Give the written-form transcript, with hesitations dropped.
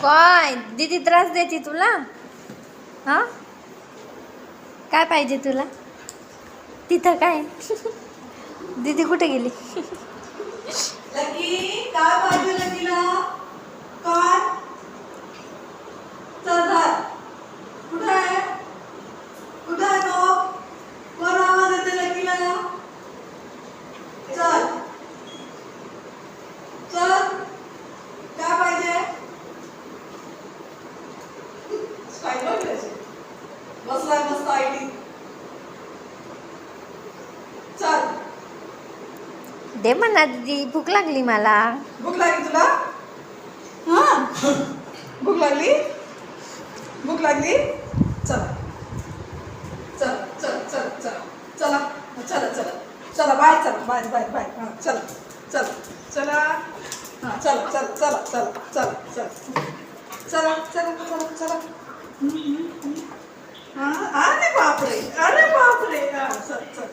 काय दीदी त्रास देते तुला? हा काय पाहिजे तुला? तिथं काय दीदी कुठे गेली? लकी काय पाहिजे लकीला? काय? चल धर. कुठे आहे? कुठे आहे तो? कोण आवाज येते लकीला? चल चल. काय पाहिजे? स्टाईल बघायची. बसलाय मस्त आयटी. चल. दे म्हणा दीदी, भूक लागली मला. भूक लागली तुला? हा भूक लागली? भूक लागली? चला चल चल चल चल चला चला चला चला बाय. चला बाय बाय बाय. हां चला चला चला. हां चला चला चला चला चला चला चला चला चला चला. हां अरे बापरे, अरे बापरे. हां चल चल